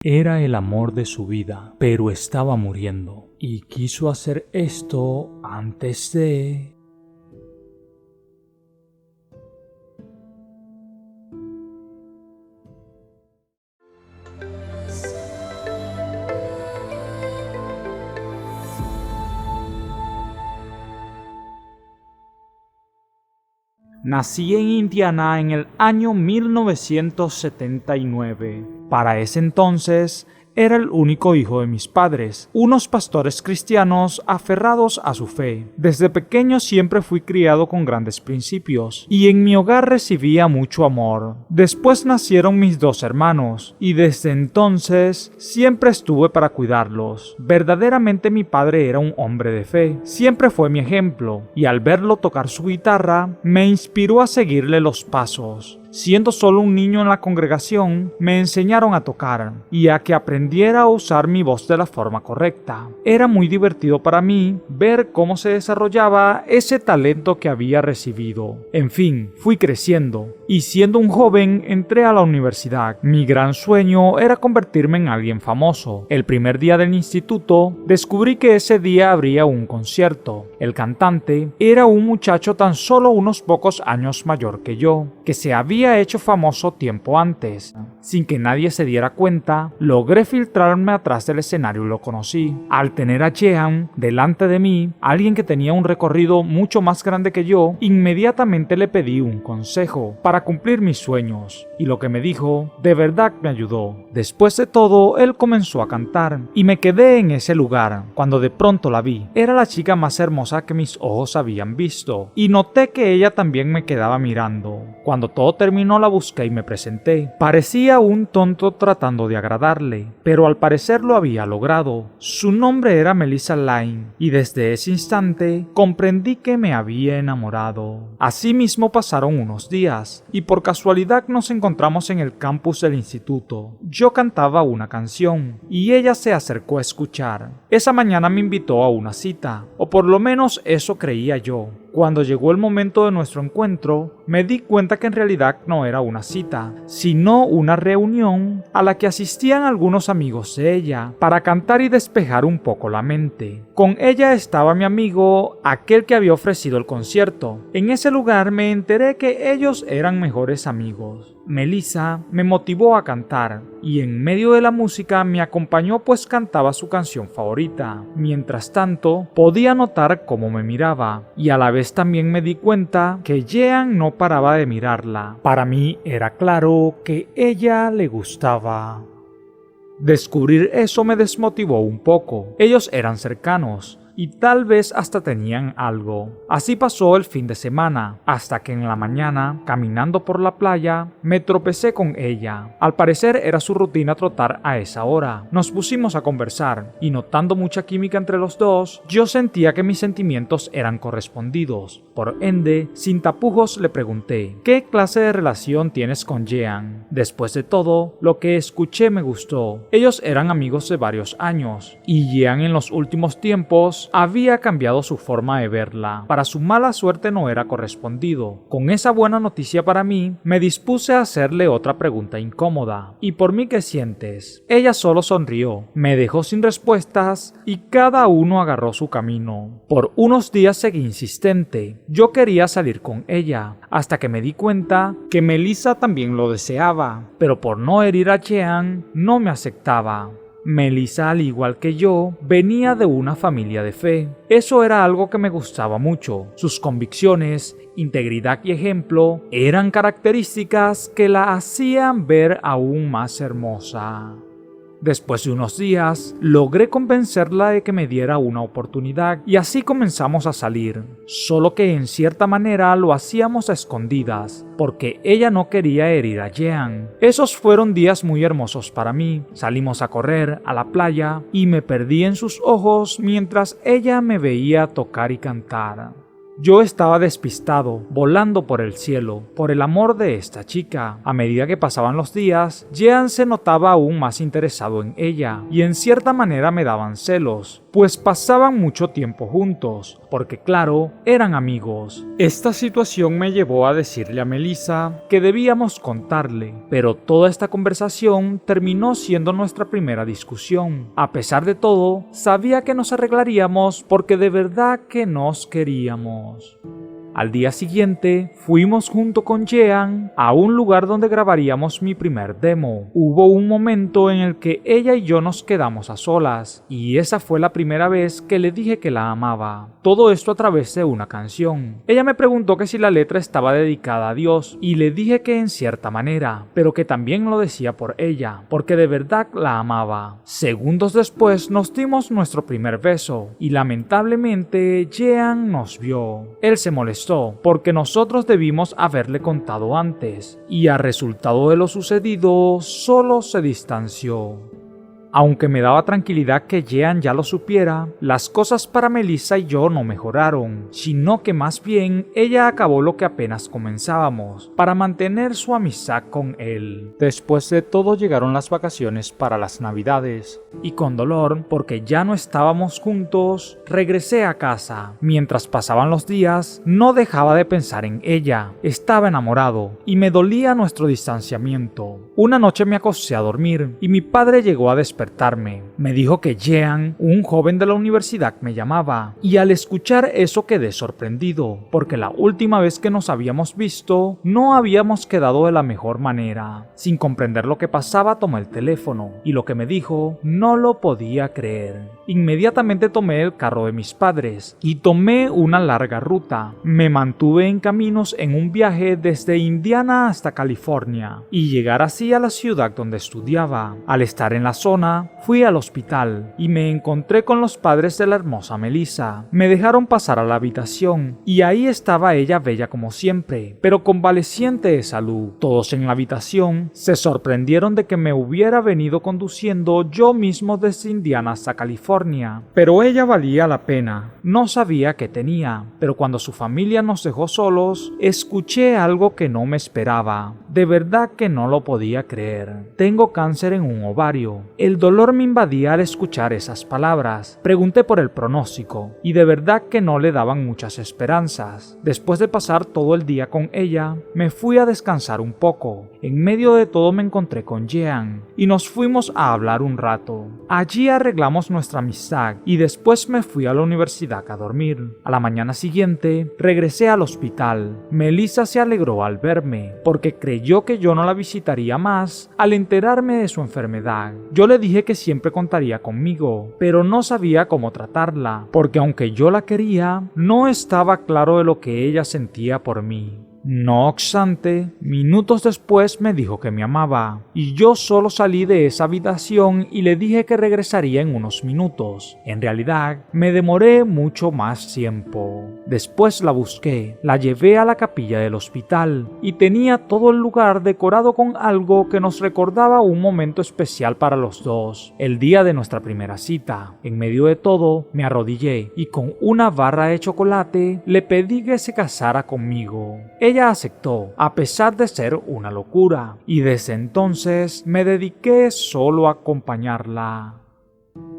Era el amor de su vida, pero estaba muriendo, y quiso hacer esto antes de... Nací en Indiana en el año 1979. Para ese entonces, era el único hijo de mis padres, unos pastores cristianos aferrados a su fe. Desde pequeño siempre fui criado con grandes principios, y en mi hogar recibía mucho amor. Después nacieron mis dos hermanos, y desde entonces siempre estuve para cuidarlos. Verdaderamente mi padre era un hombre de fe, siempre fue mi ejemplo, y al verlo tocar su guitarra, me inspiró a seguirle los pasos. Siendo solo un niño en la congregación, me enseñaron a tocar y a que aprendiera a usar mi voz de la forma correcta. Era muy divertido para mí ver cómo se desarrollaba ese talento que había recibido. En fin, fui creciendo y siendo un joven entré a la universidad. Mi gran sueño era convertirme en alguien famoso. El primer día del instituto, descubrí que ese día habría un concierto. El cantante era un muchacho tan solo unos pocos años mayor que yo, que se había hecho famoso tiempo antes. Sin que nadie se diera cuenta, logré filtrarme atrás del escenario y lo conocí. Al tener a Jehan delante de mí, alguien que tenía un recorrido mucho más grande que yo, inmediatamente le pedí un consejo para cumplir mis sueños, y lo que me dijo de verdad me ayudó. Después de todo, él comenzó a cantar, y me quedé en ese lugar, cuando de pronto la vi. Era la chica más hermosa que mis ojos habían visto, y noté que ella también me quedaba mirando. Cuando todo terminó, la busqué y me presenté. Parecía un tonto tratando de agradarle, pero al parecer lo había logrado. Su nombre era Melissa Line, y desde ese instante comprendí que me había enamorado. Asimismo pasaron unos días, y por casualidad nos encontramos en el campus del instituto. Yo cantaba una canción, y ella se acercó a escuchar. Esa mañana me invitó a una cita, o por lo menos eso creía yo. Cuando llegó el momento de nuestro encuentro, me di cuenta que en realidad no era una cita, sino una reunión a la que asistían algunos amigos de ella para cantar y despejar un poco la mente. Con ella estaba mi amigo, aquel que había ofrecido el concierto. En ese lugar me enteré que ellos eran mejores amigos. Melissa me motivó a cantar y en medio de la música me acompañó pues cantaba su canción favorita. Mientras tanto, podía notar cómo me miraba y a la vez también me di cuenta que Jehan no paraba de mirarla. Para mí era claro que ella le gustaba. Descubrir eso me desmotivó un poco. Ellos eran cercanos y tal vez hasta tenían algo. Así pasó el fin de semana, hasta que en la mañana, caminando por la playa, me tropecé con ella. Al parecer era su rutina trotar a esa hora. Nos pusimos a conversar, y notando mucha química entre los dos, yo sentía que mis sentimientos eran correspondidos. Por ende, sin tapujos le pregunté, ¿qué clase de relación tienes con Jehan? Después de todo, lo que escuché me gustó. Ellos eran amigos de varios años, y Jehan en los últimos tiempos había cambiado su forma de verla. Para su mala suerte no era correspondido. Con esa buena noticia para mí, me dispuse a hacerle otra pregunta incómoda. ¿Y por mí qué sientes? Ella solo sonrió, me dejó sin respuestas y cada uno agarró su camino. Por unos días seguí insistente. Yo quería salir con ella, hasta que me di cuenta que Melissa también lo deseaba, pero por no herir a Jehan, no me aceptaba. Melissa, al igual que yo, venía de una familia de fe. Eso era algo que me gustaba mucho. Sus convicciones, integridad y ejemplo eran características que la hacían ver aún más hermosa. Después de unos días, logré convencerla de que me diera una oportunidad y así comenzamos a salir, solo que en cierta manera lo hacíamos a escondidas, porque ella no quería herir a Jehan. Esos fueron días muy hermosos para mí. Salimos a correr a la playa y me perdí en sus ojos mientras ella me veía tocar y cantar. Yo estaba despistado, volando por el cielo, por el amor de esta chica. A medida que pasaban los días, Jean se notaba aún más interesado en ella, y en cierta manera me daban celos, pues pasaban mucho tiempo juntos, porque claro, eran amigos. Esta situación me llevó a decirle a Melissa que debíamos contarle, pero toda esta conversación terminó siendo nuestra primera discusión. A pesar de todo, sabía que nos arreglaríamos porque de verdad que nos queríamos. Al día siguiente, fuimos junto con Jean a un lugar donde grabaríamos mi primer demo. Hubo un momento en el que ella y yo nos quedamos a solas, y esa fue la primera vez que le dije que la amaba. Todo esto a través de una canción. Ella me preguntó que si la letra estaba dedicada a Dios, y le dije que en cierta manera, pero que también lo decía por ella, porque de verdad la amaba. Segundos después nos dimos nuestro primer beso, y lamentablemente Jean nos vio. Él se molestó porque nosotros debimos haberle contado antes, y a resultado de lo sucedido, solo se distanció. Aunque me daba tranquilidad que Jean ya lo supiera, las cosas para Melissa y yo no mejoraron, sino que más bien ella acabó lo que apenas comenzábamos, para mantener su amistad con él. Después de todo llegaron las vacaciones para las Navidades, y con dolor, porque ya no estábamos juntos, regresé a casa. Mientras pasaban los días, no dejaba de pensar en ella, estaba enamorado, y me dolía nuestro distanciamiento. Una noche me acosté a dormir, y mi padre llegó a despertarme. Me dijo que Jean, un joven de la universidad, me llamaba, y al escuchar eso quedé sorprendido, porque la última vez que nos habíamos visto, no habíamos quedado de la mejor manera. Sin comprender lo que pasaba, tomé el teléfono, y lo que me dijo, no lo podía creer. Inmediatamente tomé el carro de mis padres, y tomé una larga ruta. Me mantuve en caminos en un viaje desde Indiana hasta California, y llegar así a la ciudad donde estudiaba. Al estar en la zona, fui al hospital y me encontré con los padres de la hermosa Melissa. Me dejaron pasar a la habitación y ahí estaba ella, bella como siempre, pero convaleciente de salud. Todos en la habitación se sorprendieron de que me hubiera venido conduciendo yo mismo desde Indiana hasta California, pero ella valía la pena. No sabía qué tenía, pero cuando su familia nos dejó solos, escuché algo que no me esperaba. De verdad que no lo podía creer. Tengo cáncer en un ovario. El dolor me invadía al escuchar esas palabras. Pregunté por el pronóstico, y de verdad que no le daban muchas esperanzas. Después de pasar todo el día con ella, me fui a descansar un poco. En medio de todo me encontré con Jean, y nos fuimos a hablar un rato. Allí arreglamos nuestra amistad, y después me fui a la universidad a dormir. A la mañana siguiente, regresé al hospital. Melissa se alegró al verme, porque creyó que yo no la visitaría más al enterarme de su enfermedad. Yo le dije que siempre contaría conmigo, pero no sabía cómo tratarla, porque aunque yo la quería, no estaba claro de lo que ella sentía por mí. No obstante, minutos después me dijo que me amaba, y yo solo salí de esa habitación y le dije que regresaría en unos minutos. En realidad, me demoré mucho más tiempo. Después la busqué, la llevé a la capilla del hospital, y tenía todo el lugar decorado con algo que nos recordaba un momento especial para los dos, el día de nuestra primera cita. En medio de todo, me arrodillé, y con una barra de chocolate, le pedí que se casara conmigo. Ella aceptó, a pesar de ser una locura, y desde entonces me dediqué solo a acompañarla.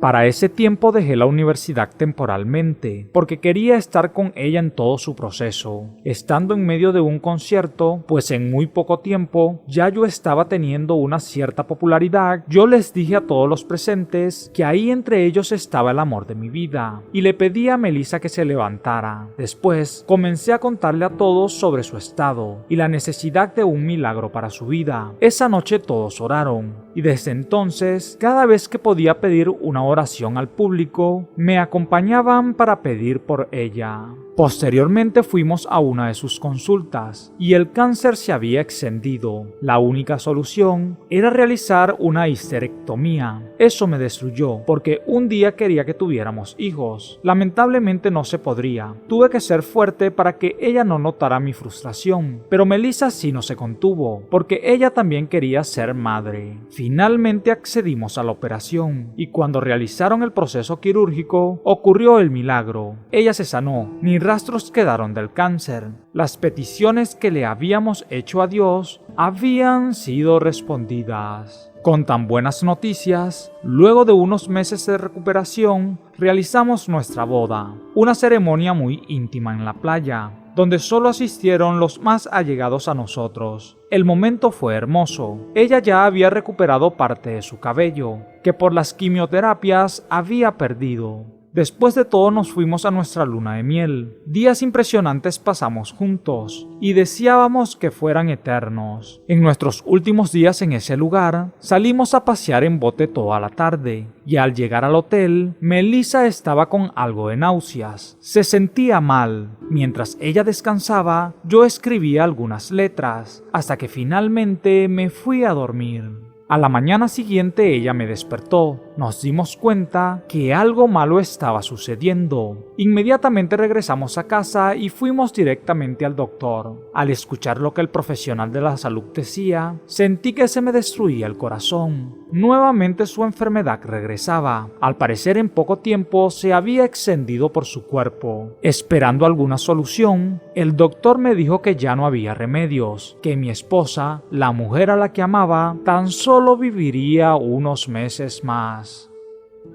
Para ese tiempo dejé la universidad temporalmente, porque quería estar con ella en todo su proceso. Estando en medio de un concierto, pues en muy poco tiempo ya yo estaba teniendo una cierta popularidad, yo les dije a todos los presentes que ahí entre ellos estaba el amor de mi vida, y le pedí a Melissa que se levantara. Después comencé a contarle a todos sobre su estado y la necesidad de un milagro para su vida. Esa noche todos oraron, y desde entonces, cada vez que podía pedir una oración al público, me acompañaban para pedir por ella. Posteriormente fuimos a una de sus consultas y el cáncer se había extendido. La única solución era realizar una histerectomía. Eso me destruyó porque un día quería que tuviéramos hijos. Lamentablemente no se podría. Tuve que ser fuerte para que ella no notara mi frustración, pero Melissa sí no se contuvo porque ella también quería ser madre. Finalmente accedimos a la operación y cuando realizaron el proceso quirúrgico ocurrió el milagro. Ella se sanó. Ni rastros quedaron del cáncer. Las peticiones que le habíamos hecho a Dios habían sido respondidas. Con tan buenas noticias, luego de unos meses de recuperación, realizamos nuestra boda, una ceremonia muy íntima en la playa, donde solo asistieron los más allegados a nosotros. El momento fue hermoso. Ella ya había recuperado parte de su cabello, que por las quimioterapias había perdido. Después de todo nos fuimos a nuestra luna de miel. Días impresionantes pasamos juntos y deseábamos que fueran eternos. En nuestros últimos días en ese lugar, salimos a pasear en bote toda la tarde y al llegar al hotel, Melissa estaba con algo de náuseas. Se sentía mal. Mientras ella descansaba, yo escribía algunas letras hasta que finalmente me fui a dormir. A la mañana siguiente ella me despertó. Nos dimos cuenta que algo malo estaba sucediendo. Inmediatamente regresamos a casa y fuimos directamente al doctor. Al escuchar lo que el profesional de la salud decía, sentí que se me destruía el corazón. Nuevamente su enfermedad regresaba. Al parecer en poco tiempo se había extendido por su cuerpo. Esperando alguna solución, el doctor me dijo que ya no había remedios, que mi esposa, la mujer a la que amaba, tan solo viviría unos meses más.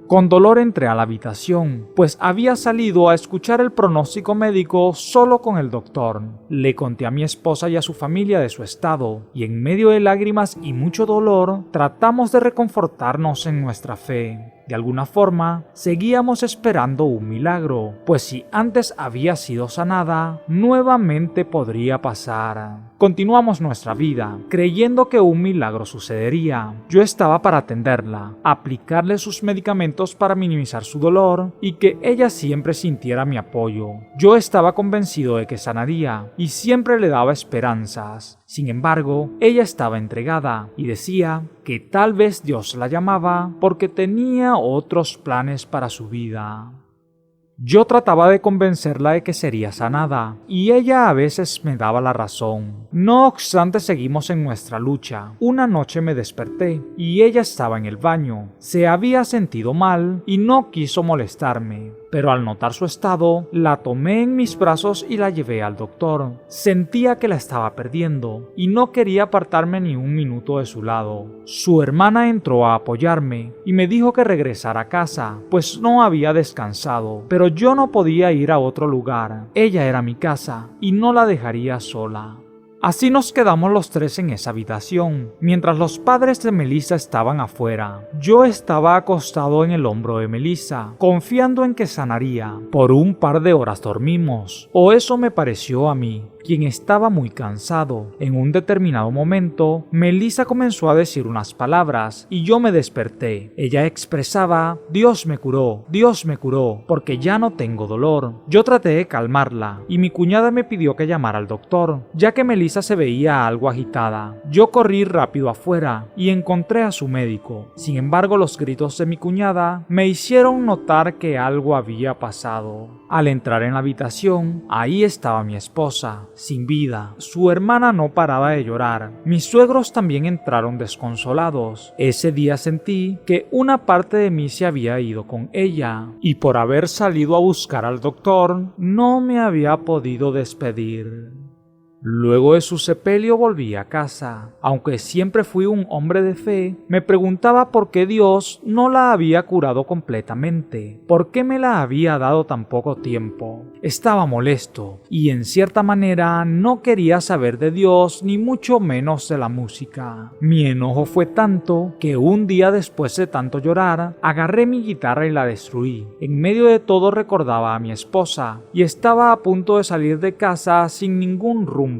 Con dolor entré a la habitación, pues había salido a escuchar el pronóstico médico solo con el doctor. Le conté a mi esposa y a su familia de su estado, y en medio de lágrimas y mucho dolor, tratamos de reconfortarnos en nuestra fe. De alguna forma, seguíamos esperando un milagro, pues si antes había sido sanada, nuevamente podría pasar. Continuamos nuestra vida, creyendo que un milagro sucedería. Yo estaba para atenderla, aplicarle sus medicamentos para minimizar su dolor y que ella siempre sintiera mi apoyo. Yo estaba convencido de que sanaría y siempre le daba esperanzas. Sin embargo, ella estaba entregada y decía que tal vez Dios la llamaba porque tenía otros planes para su vida. Yo trataba de convencerla de que sería sanada, y ella a veces me daba la razón. No obstante, seguimos en nuestra lucha. Una noche me desperté, y ella estaba en el baño. Se había sentido mal, y no quiso molestarme. Pero al notar su estado, la tomé en mis brazos y la llevé al doctor. Sentía que la estaba perdiendo, y no quería apartarme ni un minuto de su lado. Su hermana entró a apoyarme, y me dijo que regresara a casa, pues no había descansado. Pero yo no podía ir a otro lugar. Ella era mi casa y no la dejaría sola. Así nos quedamos los tres en esa habitación, mientras los padres de Melissa estaban afuera. Yo estaba acostado en el hombro de Melissa, confiando en que sanaría. Por un par de horas dormimos, o eso me pareció a mí, quien estaba muy cansado. En un determinado momento, Melissa comenzó a decir unas palabras y yo me desperté. Ella expresaba: Dios me curó, porque ya no tengo dolor. Yo traté de calmarla y mi cuñada me pidió que llamara al doctor, ya que Melissa se veía algo agitada. Yo corrí rápido afuera y encontré a su médico. Sin embargo, los gritos de mi cuñada me hicieron notar que algo había pasado. Al entrar en la habitación, ahí estaba mi esposa, sin vida. Su hermana no paraba de llorar. Mis suegros también entraron desconsolados. Ese día sentí que una parte de mí se había ido con ella, y por haber salido a buscar al doctor, no me había podido despedir. Luego de su sepelio volví a casa. Aunque siempre fui un hombre de fe, me preguntaba por qué Dios no la había curado completamente, por qué me la había dado tan poco tiempo. Estaba molesto y en cierta manera no quería saber de Dios ni mucho menos de la música. Mi enojo fue tanto que un día, después de tanto llorar, agarré mi guitarra y la destruí. En medio de todo recordaba a mi esposa y estaba a punto de salir de casa sin ningún rumbo.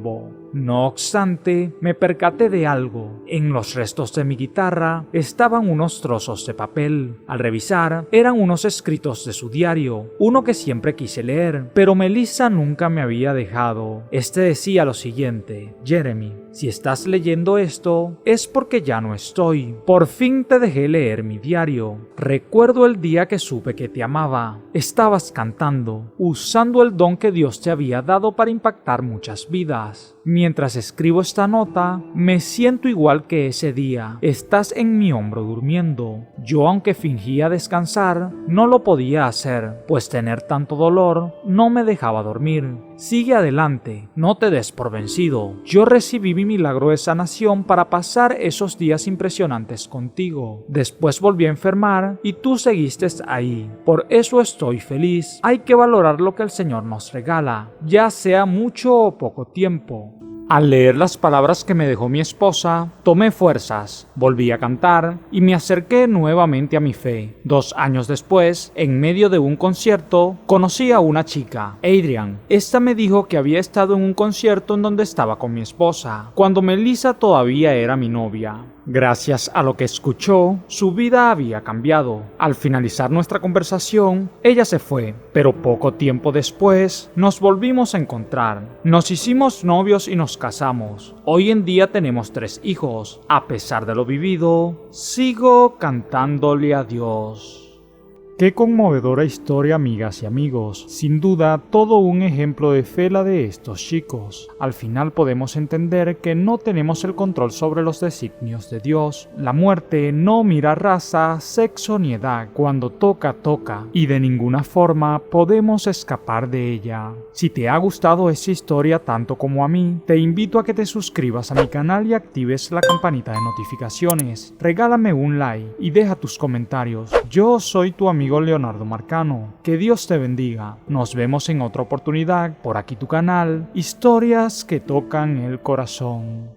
No obstante, me percaté de algo. En los restos de mi guitarra estaban unos trozos de papel. Al revisar, eran unos escritos de su diario, uno que siempre quise leer, pero Melissa nunca me había dejado. Este decía lo siguiente: Jeremy, si estás leyendo esto, es porque ya no estoy. Por fin te dejé leer mi diario. Recuerdo el día que supe que te amaba. Estabas cantando, usando el don que Dios te había dado para impactar muchas vidas. Mientras escribo esta nota, me siento igual que ese día. Estás en mi hombro durmiendo. Yo, aunque fingía descansar, no lo podía hacer, pues tener tanto dolor no me dejaba dormir. Sigue adelante, no te des por vencido. Yo recibí mi milagro de sanación para pasar esos días impresionantes contigo. Después volví a enfermar y tú seguiste ahí. Por eso estoy feliz. Hay que valorar lo que el Señor nos regala, ya sea mucho o poco tiempo. Al leer las palabras que me dejó mi esposa, tomé fuerzas, volví a cantar y me acerqué nuevamente a mi fe. 2 años después, en medio de un concierto, conocí a una chica, Adrian. Esta me dijo que había estado en un concierto en donde estaba con mi esposa, cuando Melissa todavía era mi novia. Gracias a lo que escuchó, su vida había cambiado. Al finalizar nuestra conversación, ella se fue, pero poco tiempo después nos volvimos a encontrar. Nos hicimos novios y nos casamos. Hoy en día tenemos 3 hijos. A pesar de lo vivido, sigo cantándole a Dios. Qué conmovedora historia, amigas y amigos. Sin duda, todo un ejemplo de fe la de estos chicos. Al final podemos entender que no tenemos el control sobre los designios de Dios. La muerte no mira raza, sexo ni edad. Cuando toca, toca. Y de ninguna forma podemos escapar de ella. Si te ha gustado esta historia tanto como a mí, te invito a que te suscribas a mi canal y actives la campanita de notificaciones. Regálame un like y deja tus comentarios. Yo soy tu amigo Leonardo Marcano. Que Dios te bendiga. Nos vemos en otra oportunidad por aquí tu canal, Historias que tocan el corazón.